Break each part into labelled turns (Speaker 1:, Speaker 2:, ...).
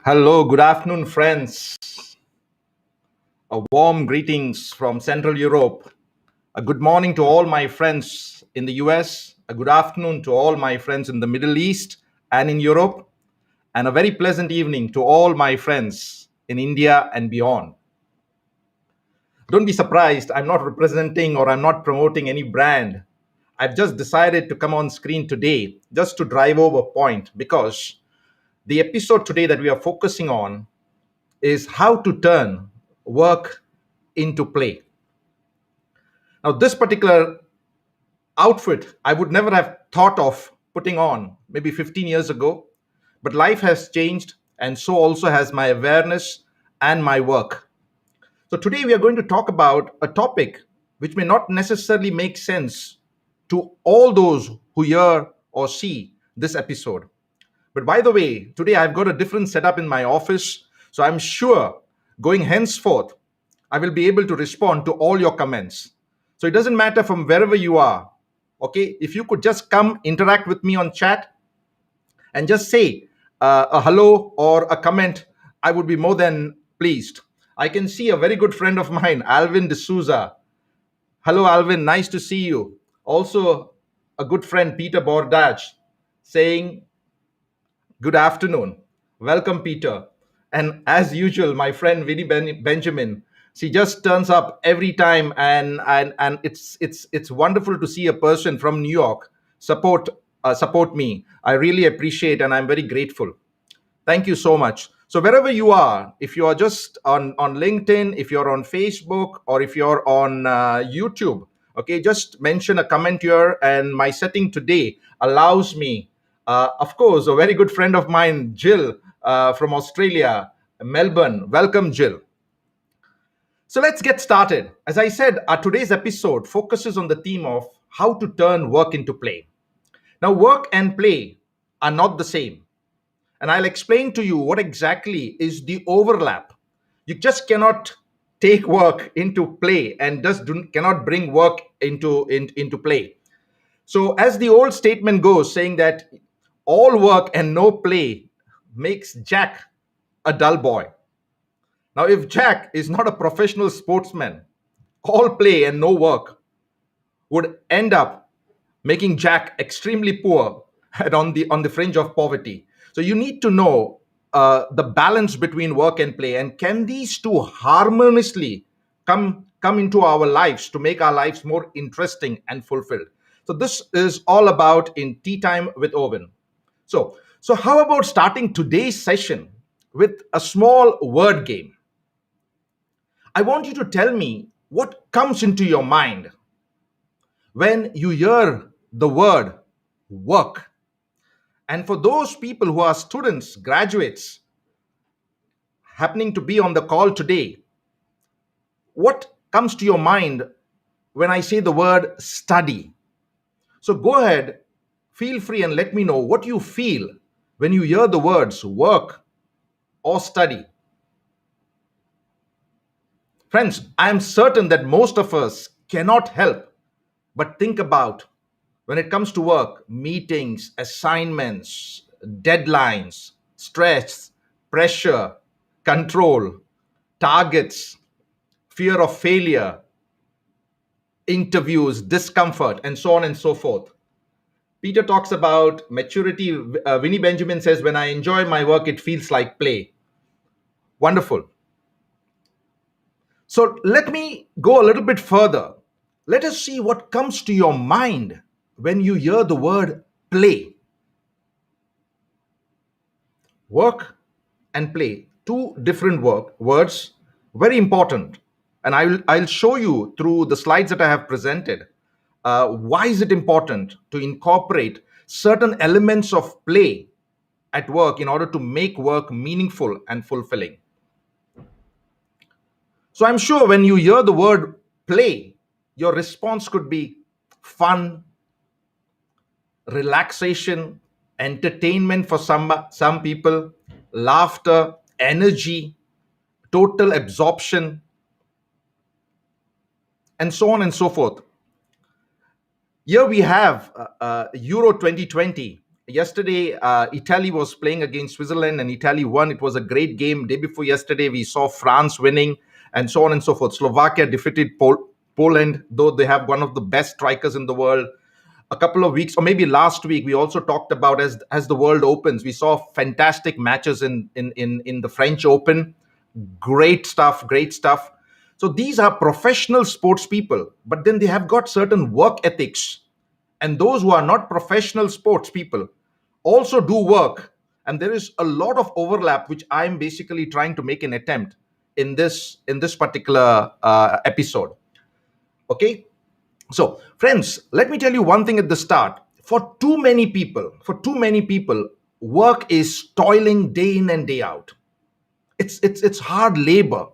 Speaker 1: Hello, good afternoon, friends. A warm greetings from Central Europe. A good morning to all my friends in the US. A good afternoon to all my friends in the Middle East and in Europe. And a very pleasant evening to all my friends in India and beyond. Don't be surprised, I'm not representing or I'm not promoting any brand. I've just decided to come on screen today just to drive over a point because the episode today that we are focusing on is how to turn work into play. Now, this particular outfit I would never have thought of putting on maybe 15 years ago, but life has changed, and so also has my awareness and my work. So, today we are going to talk about a topic which may not necessarily make sense to all those who hear or see this episode. But by the way, today I've got a different setup in my office. So I'm sure going henceforth, I will be able to respond to all your comments. So it doesn't matter from wherever you are. Okay. If you could just come interact with me on chat and just say a hello or a comment, I would be more than pleased. I can see a very good friend of mine, Alvin D'Souza. Hello, Alvin. Nice to see you. Also, a good friend, Peter Bordage, saying good afternoon. Welcome, Peter. And as usual, my friend Benjamin, she just turns up every time, and it's wonderful to see a person from New York support me. I really appreciate, and I'm very grateful. Thank you so much. So wherever you are, if you are just on LinkedIn, if you're on Facebook, or if you're on YouTube, okay, just mention a comment here. And my setting today allows me, of course, a very good friend of mine, Jill, from Australia, Melbourne. Welcome, Jill. So let's get started. As I said, our today's episode focuses on the theme of how to turn work into play. Now, work and play are not the same. And I'll explain to you what exactly is the overlap. You just cannot take work into play and cannot bring work into play. So, as the old statement goes, saying that all work and no play makes Jack a dull boy. Now, if Jack is not a professional sportsman, all play and no work would end up making Jack extremely poor and on the fringe of poverty. So you need to know the balance between work and play, and can these two harmoniously come into our lives to make our lives more interesting and fulfilled. So this is all about in Tea Time with Owen. So how about starting today's session with a small word game? I want you to tell me what comes into your mind when you hear the word work. And for those people who are students, graduates, happening to be on the call today, what comes to your mind when I say the word study? So go ahead, feel free, and let me know what you feel when you hear the words work or study. Friends, I am certain that most of us cannot help but think about, when it comes to work, meetings, assignments, deadlines, stress, pressure, control, targets, fear of failure, interviews, discomfort, and so on and so forth. Peter talks about maturity. Winnie Benjamin says, when I enjoy my work, it feels like play. Wonderful. So let me go a little bit further. Let us see what comes to your mind when you hear the word play. Work and play, two different words, very important. And I'll show you through the slides that I have presented why is it important to incorporate certain elements of play at work in order to make work meaningful and fulfilling. So I'm sure when you hear the word play, your response could be fun, relaxation, entertainment for some people, laughter, energy, total absorption, and so on and so forth. Here we have Euro 2020. yesterday, Italy was playing against Switzerland and Italy won. It was a great game. Day before yesterday, we saw France winning and so on and so forth. Slovakia defeated Poland, though they have one of the best strikers in the world. A couple of weeks, or maybe last week, we also talked about, as the world opens, we saw fantastic matches in the French Open. Great stuff, great stuff. So these are professional sports people, but then they have got certain work ethics. And those who are not professional sports people also do work. And there is a lot of overlap, which I'm basically trying to make an attempt in this particular episode. Okay. So, friends, let me tell you one thing at the start. For too many people, work is toiling day in and day out. It's hard labor.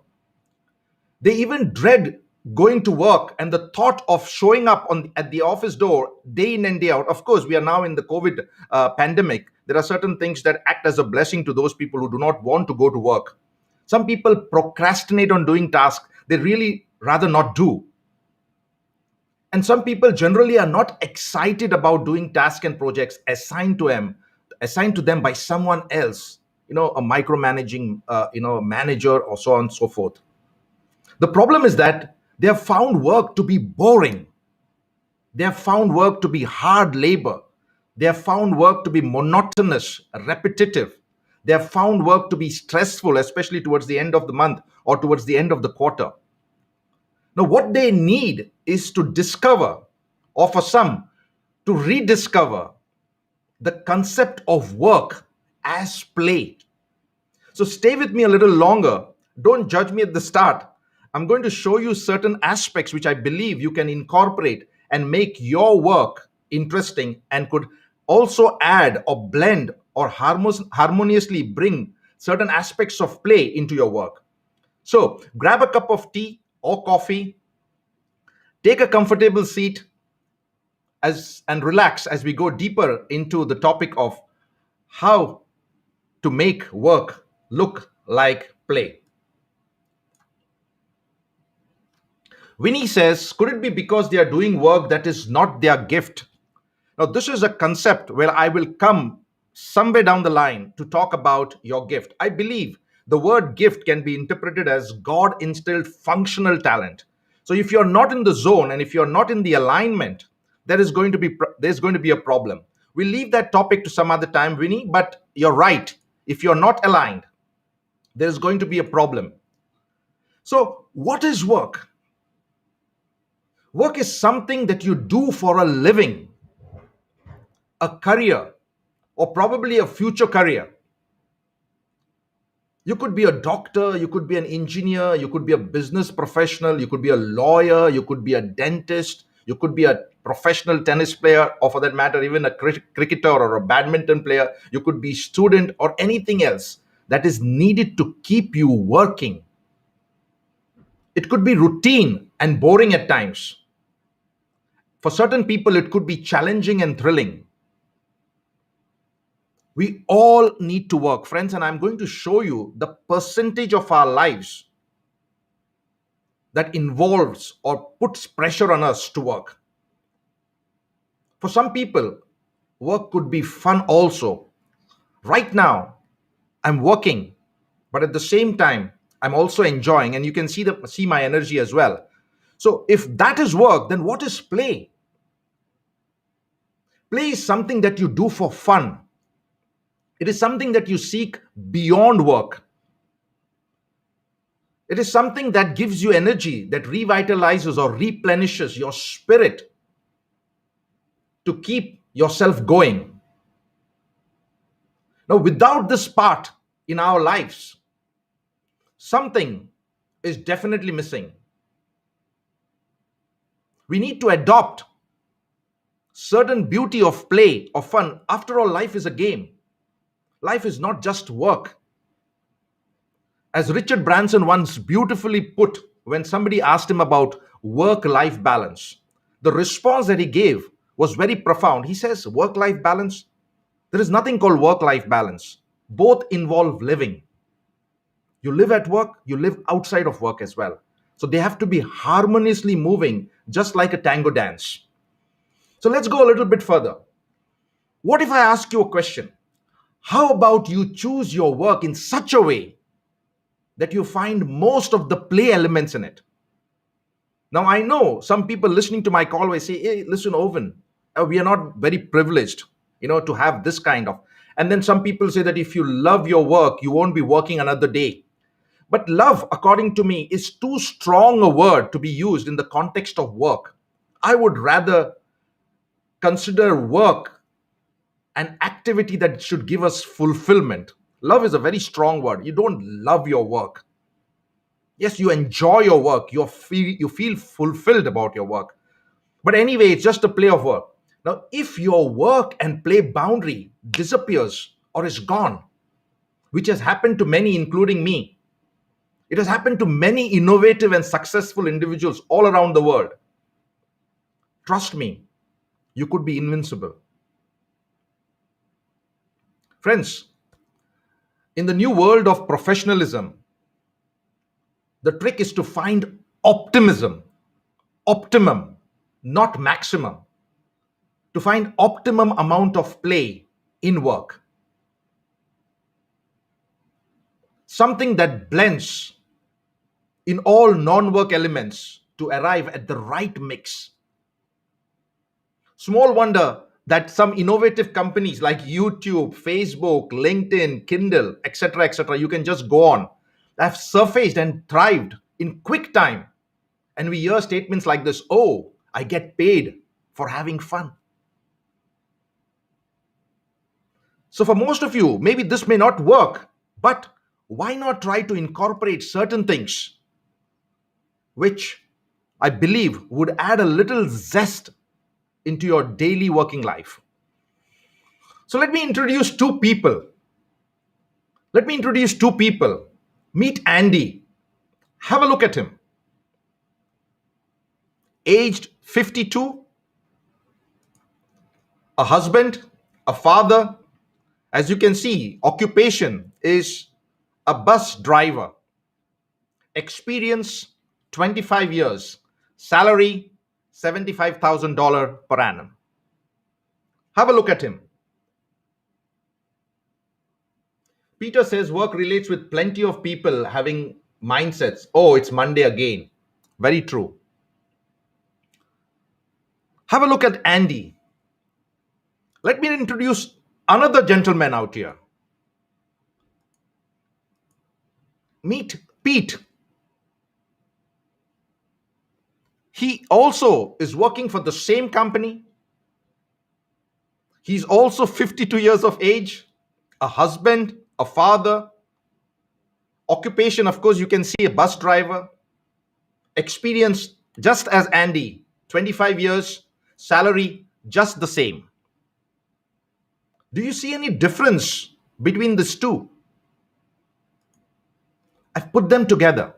Speaker 1: They even dread going to work, and the thought of showing up at the office door day in and day out. Of course, we are now in the COVID pandemic. There are certain things that act as a blessing to those people who do not want to go to work. Some people procrastinate on doing tasks they really rather not do. And some people generally are not excited about doing tasks and projects assigned to them by someone else, a micromanaging manager, or so on and so forth. The problem is that they have found work to be boring. They have found work to be hard labor. They have found work to be monotonous, repetitive. They have found work to be stressful, especially towards the end of the month or towards the end of the quarter. Now, what they need is to discover, or for some, to rediscover the concept of work as play. So stay with me a little longer. Don't judge me at the start. I'm going to show you certain aspects which I believe you can incorporate and make your work interesting, and could also add or blend or harmoniously bring certain aspects of play into your work. So grab a cup of tea or coffee, take a comfortable seat, and relax as we go deeper into the topic of how to make work look like play. Winnie says, could it be because they are doing work that is not their gift? Now, this is a concept where I will come somewhere down the line to talk about your gift. I believe the word gift can be interpreted as God instilled functional talent. So if you're not in the zone and if you're not in the alignment, there's going to be a problem. We'll leave that topic to some other time, Winnie, but you're right. If you're not aligned, there's going to be a problem. So what is work? Work is something that you do for a living, a career, or probably a future career. You could be a doctor, you could be an engineer, you could be a business professional, you could be a lawyer, you could be a dentist, you could be a professional tennis player, or for that matter, even a cricketer or a badminton player. You could be student or anything else that is needed to keep you working. It could be routine and boring at times. For certain people, it could be challenging and thrilling. We all need to work, friends, and I'm going to show you the percentage of our lives that involves or puts pressure on us to work. For some people, work could be fun also. Right now, I'm working, but at the same time, I'm also enjoying, and you can see my energy as well. So if that is work, then what is play? Play is something that you do for fun. It is something that you seek beyond work. It is something that gives you energy, that revitalizes or replenishes your spirit to keep yourself going. Now, without this part in our lives, something is definitely missing. We need to adopt certain beauty of play or fun. After all, life is a game. Life is not just work. As Richard Branson once beautifully put when somebody asked him about work-life balance, the response that he gave was very profound. He says, work-life balance? There is nothing called work-life balance. Both involve living. You live at work, you live outside of work as well. So they have to be harmoniously moving, just like a tango dance. So let's go a little bit further. What if I ask you a question? How about you choose your work in such a way that you find most of the play elements in it? Now, I know some people listening to my call will say, hey, listen, Owen, we are not very privileged, to have this kind of. And then some people say that if you love your work, you won't be working another day. But love, according to me, is too strong a word to be used in the context of work. I would rather consider work an activity that should give us fulfillment. Love is a very strong word. You don't love your work. Yes, you enjoy your work. You feel fulfilled about your work. But anyway, it's just a play of work. Now, if your work and play boundary disappears or is gone, which has happened to many, including me, it has happened to many innovative and successful individuals all around the world. Trust me, you could be invincible. Friends, in the new world of professionalism, the trick is to find optimum, not maximum, to find optimum amount of play in work. Something that blends in all non-work elements to arrive at the right mix. Small wonder that some innovative companies like YouTube, Facebook, LinkedIn, Kindle, etc., you can just go on, have surfaced and thrived in quick time. And we hear statements like this: oh, I get paid for having fun. So, for most of you, maybe this may not work, but why not try to incorporate certain things which I believe would add a little zest into your daily working life? So, let me introduce two people. Meet Andy. Have a look at him. Aged 52, a husband, a father. As you can see, occupation is a bus driver. Experience 25 years. Salary $75,000 per annum. Have a look at him. Peter says work relates with plenty of people having mindsets. Oh, it's Monday again. Very true. Have a look at Andy. Let me introduce another gentleman out here. Meet Pete. He also is working for the same company. He's also 52 years of age, a husband, a father. Occupation, of course, you can see a bus driver. Experience, just as Andy, 25 years. Salary, just the same. Do you see any difference between these two? I've put them together.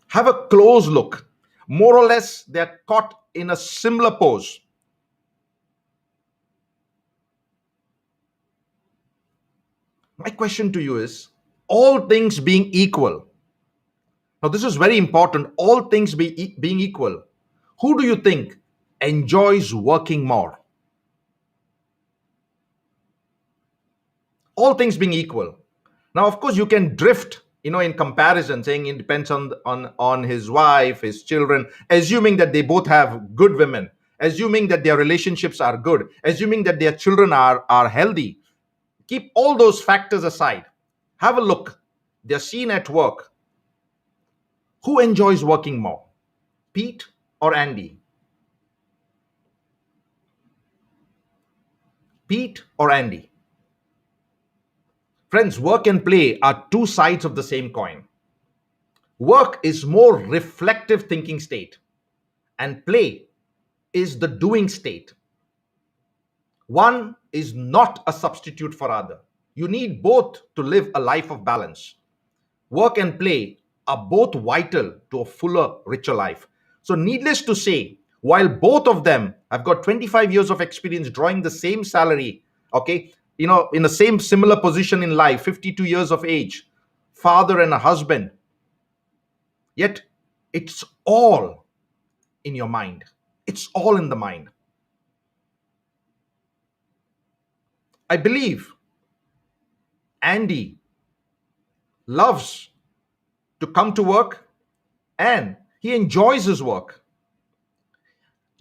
Speaker 1: Have a close look. More or less, they're caught in a similar pose. My question to you is, all things being equal, now this is very important, all things being equal, who do you think enjoys working more? All things being equal. Now, of course, you can drift, in comparison, saying it depends on his wife, his children, assuming that they both have good women, assuming that their relationships are good, assuming that their children are healthy. Keep all those factors aside. Have a look. They're seen at work. Who enjoys working more? Pete or Andy? Pete or Andy? Friends, work and play are two sides of the same coin. Work is more reflective thinking state, and play is the doing state. One is not a substitute for other. You need both to live a life of balance. Work and play are both vital to a fuller, richer life. So, needless to say, while both of them have got 25 years of experience drawing the same salary, okay, in the same similar position in life, 52 years of age, father and a husband, yet it's all in your mind. It's all in the mind. I believe Andy loves to come to work and he enjoys his work.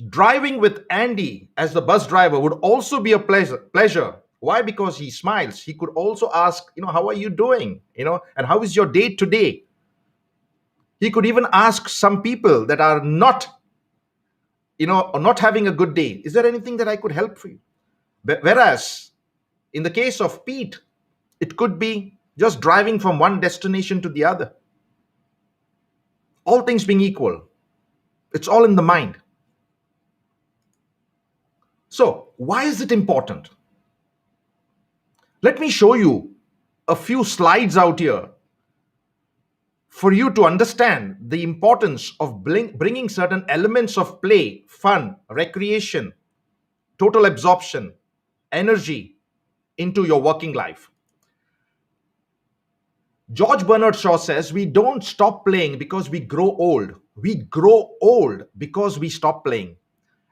Speaker 1: Driving with Andy as the bus driver would also be a pleasure. Why? Because he smiles. He could also ask, how are you doing? And how is your day today? He could even ask some people that are not, not having a good day, is there anything that I could help for you? Whereas in the case of Pete, it could be just driving from one destination to the other. All things being equal, it's all in the mind. So, why is it important? Let me show you a few slides out here for you to understand the importance of bringing certain elements of play, fun, recreation, total absorption, energy into your working life. George Bernard Shaw says we don't stop playing because we grow old. We grow old because we stop playing.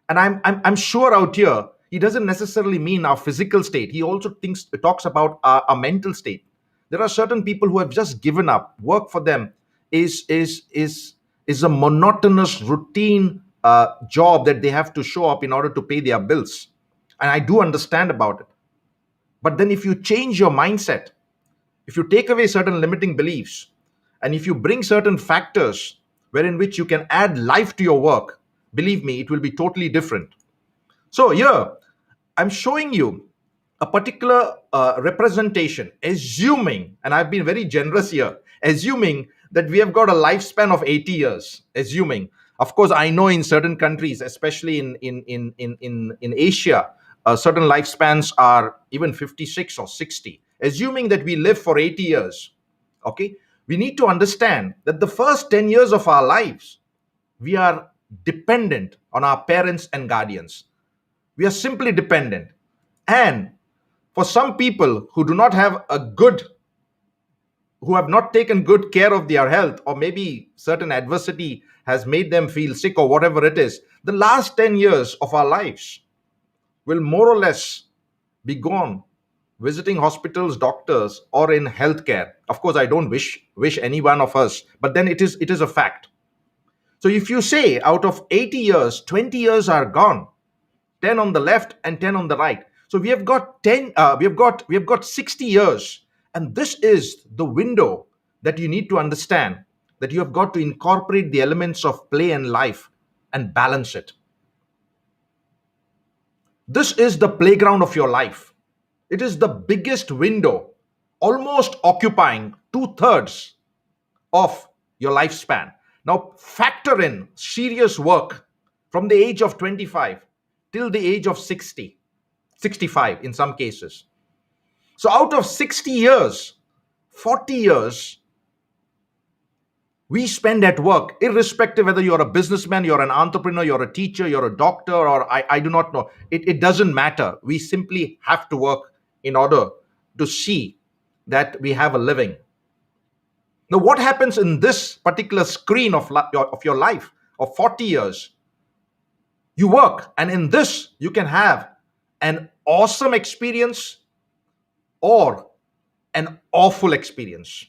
Speaker 1: And I'm sure out here, he doesn't necessarily mean our physical state. He also talks about our mental state. There are certain people who have just given up. Work for them is a monotonous routine job that they have to show up in order to pay their bills. And I do understand about it. But then if you change your mindset, if you take away certain limiting beliefs, and if you bring certain factors wherein which you can add life to your work, believe me, it will be totally different. So here, I'm showing you a particular representation, assuming, and I've been very generous here, assuming that we have got a lifespan of 80 years, assuming. Of course, I know in certain countries, especially in Asia, certain lifespans are even 56 or 60. Assuming that we live for 80 years, okay, we need to understand that the first 10 years of our lives, we are dependent on our parents and guardians. We are simply dependent. And for some people who do not have who have not taken good care of their health, or maybe certain adversity has made them feel sick or whatever it is, the last 10 years of our lives will more or less be gone visiting hospitals, doctors, or in healthcare. Of course, I don't wish any one of us, but then it is a fact. So if you say out of 80 years, 20 years are gone, 10 on the left and 10 on the right. So we have got 10, we have got 60 years. And this is the window that you need to understand, that you have got to incorporate the elements of play and life and balance it. This is the playground of your life. It is the biggest window, almost occupying 2/3 of your lifespan. Now, factor in serious work from the age of 25 till the age of 60, 65 in some cases. So, out of 60 years, 40 years we spend at work, irrespective whether you're a businessman, you're an entrepreneur, you're a teacher, you're a doctor, or I do not know. It doesn't matter. We simply have to work in order to see that we have a living. Now, what happens in this particular screen of your life of 40 years? You work, and in this, you can have an awesome experience or an awful experience.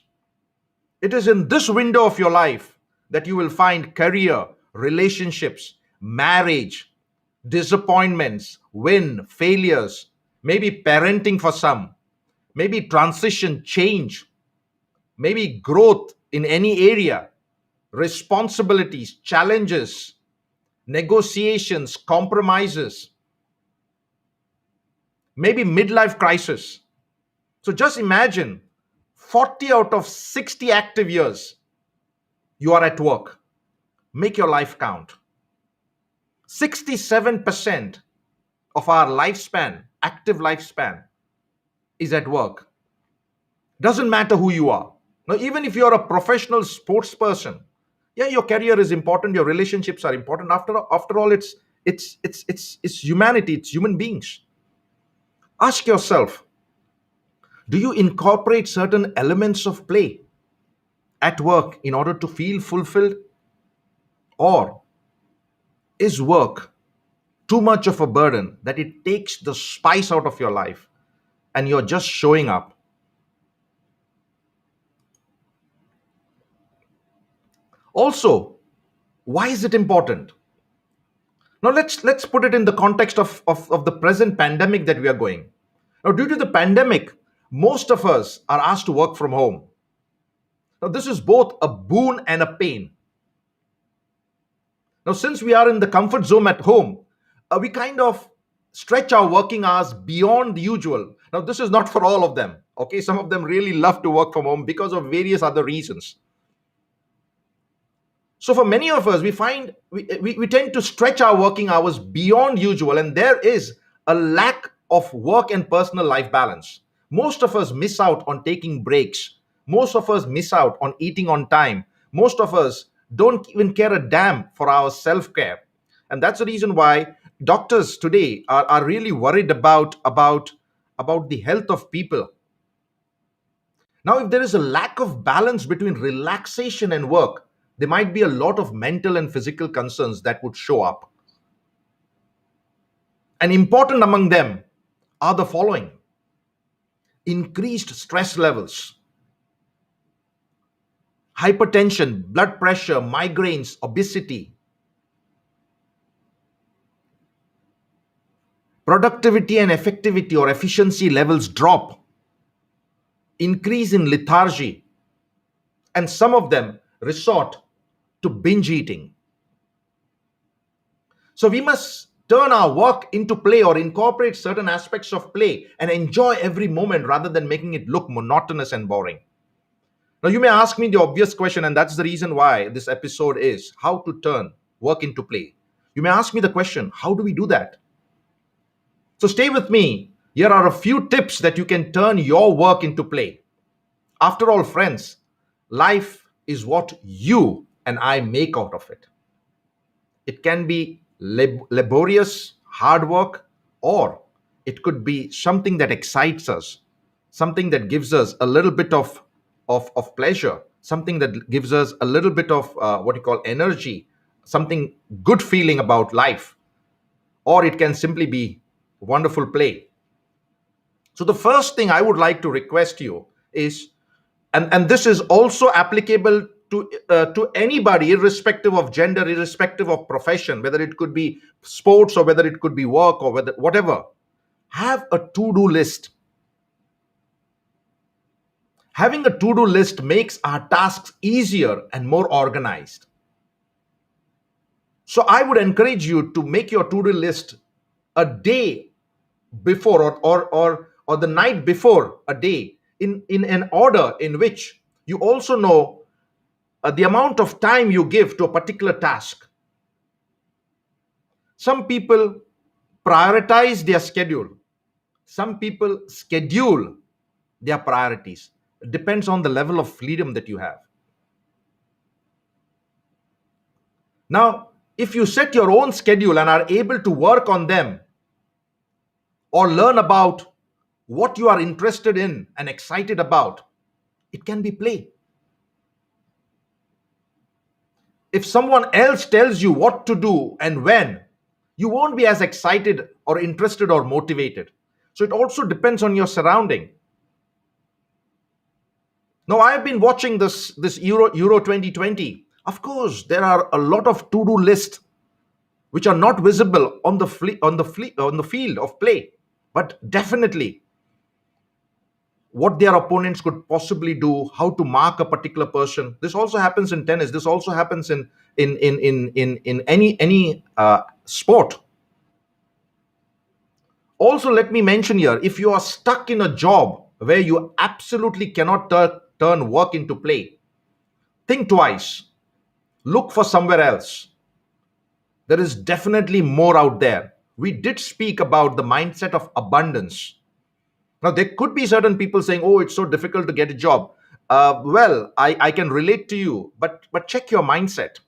Speaker 1: It is in this window of your life that you will find career, relationships, marriage, disappointments, win, failures, maybe parenting for some, maybe transition, change, maybe growth in any area, responsibilities, challenges, negotiations, compromises, maybe midlife crisis. So just imagine 40 out of 60 active years, you are at work. Make your life count. 67% of our lifespan, active lifespan, is at work. Doesn't matter who you are. Now, even if you're a professional sports person, yeah, your career is important, your relationships are important. After all, it's humanity, it's human beings. Ask yourself, do you incorporate certain elements of play at work in order to feel fulfilled? Or is work too much of a burden that it takes the spice out of your life and you're just showing up. Also, why is it important? Now let's put it in the context of the present pandemic that we are going. Now, due to the pandemic, most of us are asked to work from home. Now, this is both a boon and a pain. Now, since we are in the comfort zone at home, we kind of stretch our working hours beyond the usual. Now, this is not for all of them. Okay, some of them really love to work from home because of various other reasons. So, for many of us, we find we tend to stretch our working hours beyond usual, and there is a lack of work and personal life balance. Most of us miss out on taking breaks. Most of us miss out on eating on time. Most of us don't even care a damn for our self care. And that's the reason why doctors today are really worried about the health of people. Now, if there is a lack of balance between relaxation and work, there might be a lot of mental and physical concerns that would show up. And important among them are the following: increased stress levels, hypertension, blood pressure, migraines, obesity, productivity and effectivity or efficiency levels drop, increase in lethargy, and some of them resort to binge eating. So we must turn our work into play or incorporate certain aspects of play and enjoy every moment rather than making it look monotonous and boring. Now, you may ask me the obvious question, and that's the reason why this episode is how to turn work into play. You may ask me the question, how do we do that? So stay with me. Here are a few tips that you can turn your work into play. After all, friends, life is what you and I make out of it. It can be laborious, hard work, or it could be something that excites us, something that gives us a little bit of pleasure, something that gives us a little bit of what you call energy, something good feeling about life, or it can simply be wonderful play. So the first thing I would like to request you is, and this is also applicable to anybody, irrespective of gender, irrespective of profession, whether it could be sports or whether it could be work or whether whatever. Have a to-do list. Having a to-do list makes our tasks easier and more organized. So I would encourage you to make your to-do list a day before or the night before a day in an order in which you also know the amount of time you give to a particular task. Some people prioritize their schedule. Some people schedule their priorities. It depends on the level of freedom that you have. Now, if you set your own schedule and are able to work on them or learn about what you are interested in and excited about, it can be play. If someone else tells you what to do and when, you won't be as excited or interested or motivated. So it also depends on your surrounding. Now, I've been watching this Euro 2020. Of course, there are a lot of to-do lists which are not visible on the field of play, but definitely what their opponents could possibly do, how to mark a particular person. This also happens in tennis. This also happens in any sport. Also, let me mention here, if you are stuck in a job where you absolutely cannot turn work into play, think twice. Look for somewhere else. There is definitely more out there. We did speak about the mindset of abundance. Now, there could be certain people saying, oh, it's so difficult to get a job. I can relate to you, but check your mindset.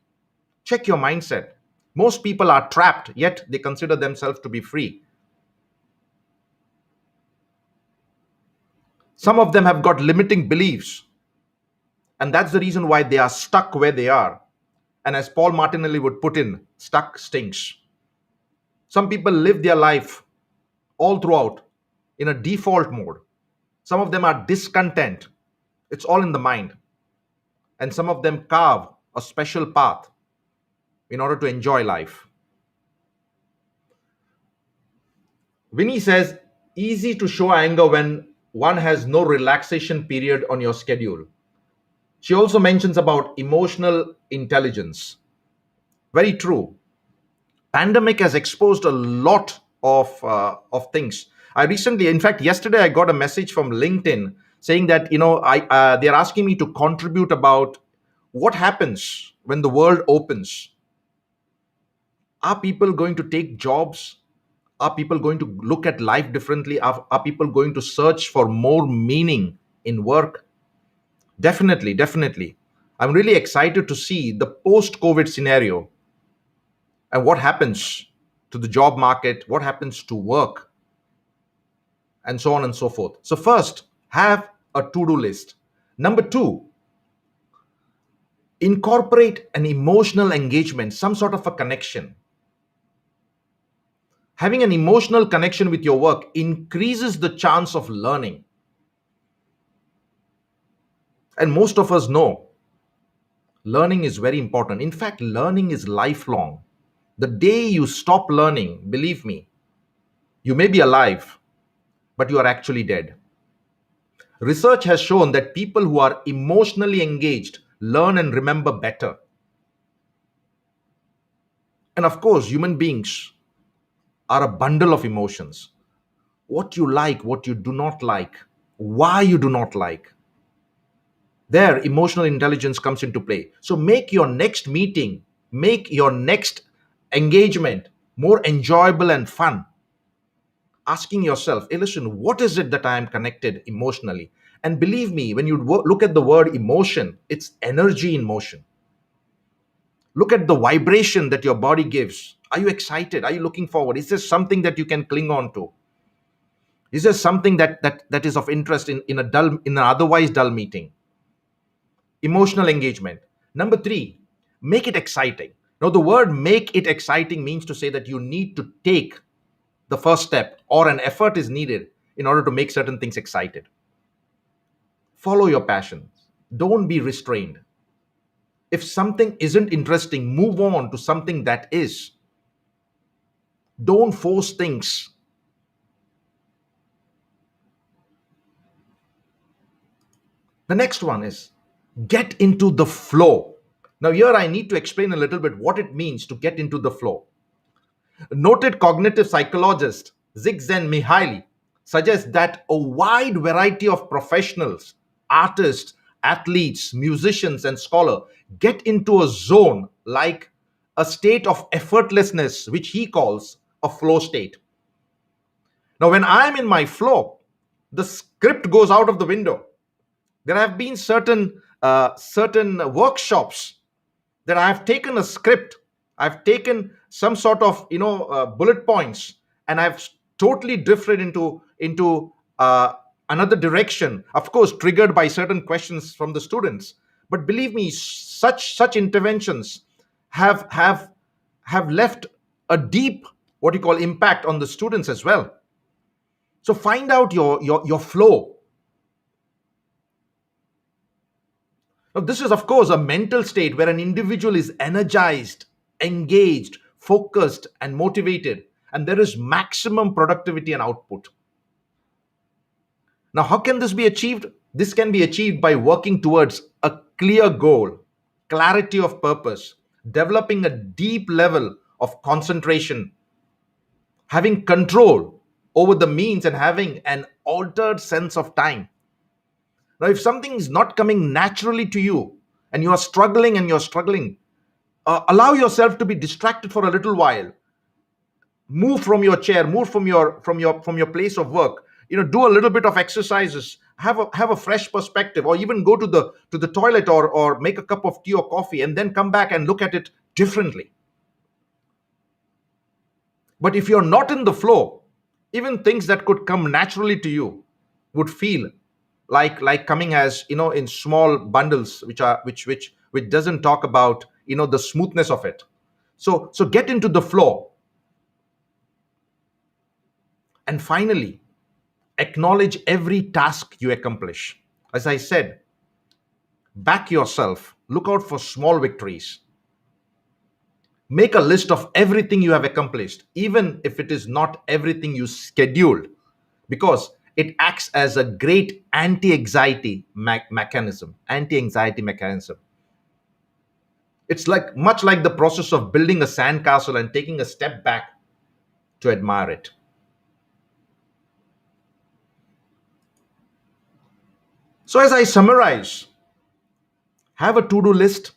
Speaker 1: Check your mindset. Most people are trapped, yet they consider themselves to be free. Some of them have got limiting beliefs, and that's the reason why they are stuck where they are. And as Paul Martinelli would put in, stuck stinks. Some people live their life all throughout in a default mode. Some of them are discontent. It's all in the mind. And some of them carve a special path in order to enjoy life. Winnie says, easy to show anger when one has no relaxation period on your schedule. She also mentions about emotional intelligence. Very true. Pandemic has exposed a lot of things. I recently, in fact, yesterday I got a message from LinkedIn saying that I they're asking me to contribute about what happens when the world opens. Are people going to take jobs? Are people going to look at life differently? Are people going to search for more meaning in work? Definitely, definitely. I'm really excited to see the post COVID scenario and what happens to the job market, what happens to work, and so on and so forth. So, first, have a to do list. Number two, incorporate an emotional engagement, some sort of a connection. Having an emotional connection with your work increases the chance of learning. And most of us know learning is very important. In fact, learning is lifelong. The day you stop learning, believe me, you may be alive, but you are actually dead. Research has shown that people who are emotionally engaged learn and remember better. And of course, human beings are a bundle of emotions. What you like, what you do not like, why you do not like. There, emotional intelligence comes into play. So make your next meeting, make your next engagement more enjoyable and fun. Asking yourself, hey, listen, what is it that I am connected emotionally? And believe me, when you look at the word emotion, it's energy in motion. Look at the vibration that your body gives. Are you excited? Are you looking forward? Is there something that you can cling on to? Is there something that is of interest in an otherwise dull meeting? Emotional engagement. Number three, make it exciting. Now, the word make it exciting means to say that you need to take the first step or an effort is needed in order to make certain things excited. Follow your passions. Don't be restrained. If something isn't interesting, move on to something that is. Don't force things. The next one is get into the flow. Now, here I need to explain a little bit what it means to get into the flow. Noted cognitive psychologist Csikszentmihalyi suggests that a wide variety of professionals, artists, athletes, musicians, and scholars get into a zone like a state of effortlessness, which he calls a flow state. Now, when I'm in my flow, the script goes out of the window. There have been certain workshops that I have taken a script, I've taken some sort of bullet points, and I've totally drifted into another direction. Of course, triggered by certain questions from the students. But believe me, such interventions have left a deep what you call impact on the students as well. So find out your flow. Now, this is, of course, a mental state where an individual is energized, engaged, focused, and motivated, and there is maximum productivity and output. Now, how can this be achieved? This can be achieved by working towards a clear goal, clarity of purpose, developing a deep level of concentration, having control over the means, and having an altered sense of time. Now, if something is not coming naturally to you and you're struggling, allow yourself to be distracted for a little while. Move from your chair, move from your place of work. Do a little bit of exercises. Have a fresh perspective, or even go to the toilet, or make a cup of tea or coffee, and then come back and look at it differently. But if you're not in the flow, even things that could come naturally to you would feel like coming as in small bundles, which doesn't talk about the smoothness of it. So get into the flow. And finally, Acknowledge every task you accomplish. As I said, back yourself. Look out for small victories. Make a list of everything you have accomplished, even if it is not everything you scheduled, because it acts as a great mechanism. Anti-anxiety mechanism. It's like much like the process of building a sandcastle and taking a step back to admire it. So, as I summarize, have a to do list,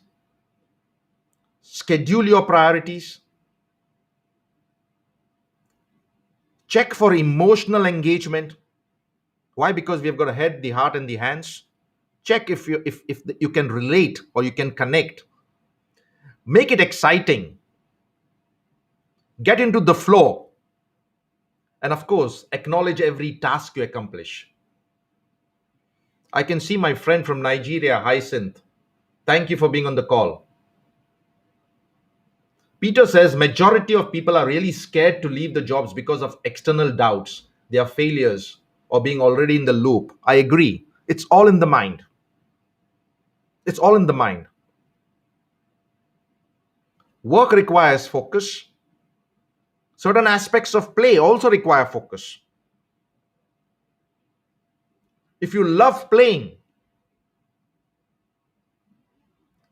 Speaker 1: schedule your priorities, check for emotional engagement. Why? Because we have got a head, the heart, and the hands. Check if you can relate or you can connect. Make it exciting. Get into the flow. And of course, acknowledge every task you accomplish. I can see my friend from Nigeria, Hyacinth. Thank you for being on the call. Peter says majority of people are really scared to leave the jobs because of external doubts, their failures, or being already in the loop. I agree. It's all in the mind. It's all in the mind. Work requires focus. Certain aspects of play also require focus. If you love playing,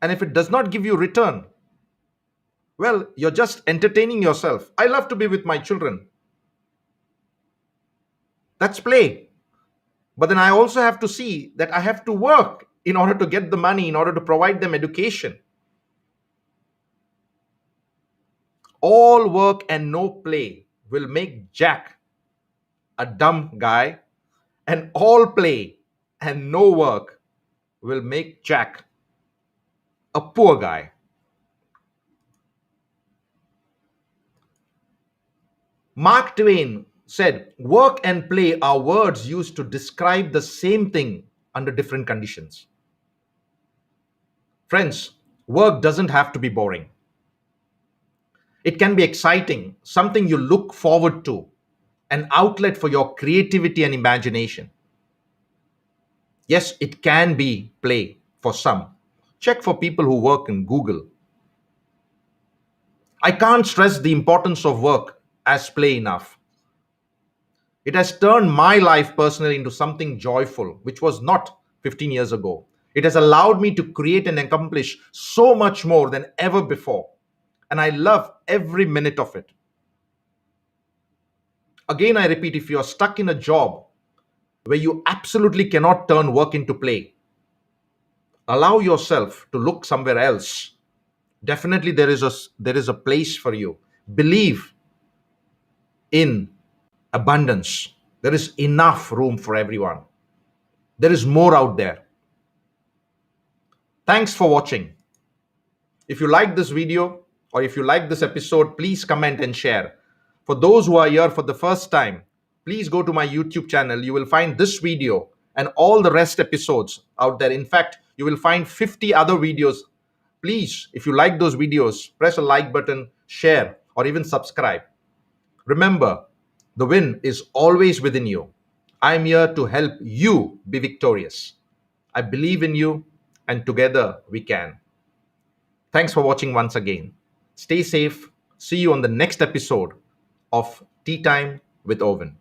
Speaker 1: and if it does not give you return, well, you're just entertaining yourself. I love to be with my children. That's play. But then I also have to see that I have to work in order to get the money, in order to provide them education. All work and no play will make Jack a dumb guy, and all play and no work will make Jack a poor guy. Mark Twain said, work and play are words used to describe the same thing under different conditions. Friends, work doesn't have to be boring. It can be exciting, something you look forward to, an outlet for your creativity and imagination. Yes, it can be play for some. Check for people who work in Google. I can't stress the importance of work as play enough. It has turned my life personally into something joyful, which was not 15 years ago. It has allowed me to create and accomplish so much more than ever before. And I love every minute of it. Again, I repeat, if you're stuck in a job where you absolutely cannot turn work into play, allow yourself to look somewhere else. Definitely there is a place for you. Believe in abundance. There is enough room for everyone. There is more out there. Thanks for watching. If you like this video or if you like this episode, please comment and share. For those who are here for the first time, please go to my YouTube channel. You will find this video and all the rest episodes out there. In fact, you will find 50 other videos. Please, if you like those videos, press a like button, share, or even subscribe. Remember, the win is always within you. I'm here to help you be victorious. I believe in you, and together we can. Thanks for watching once again. Stay safe. See you on the next episode of Tea Time with Owen.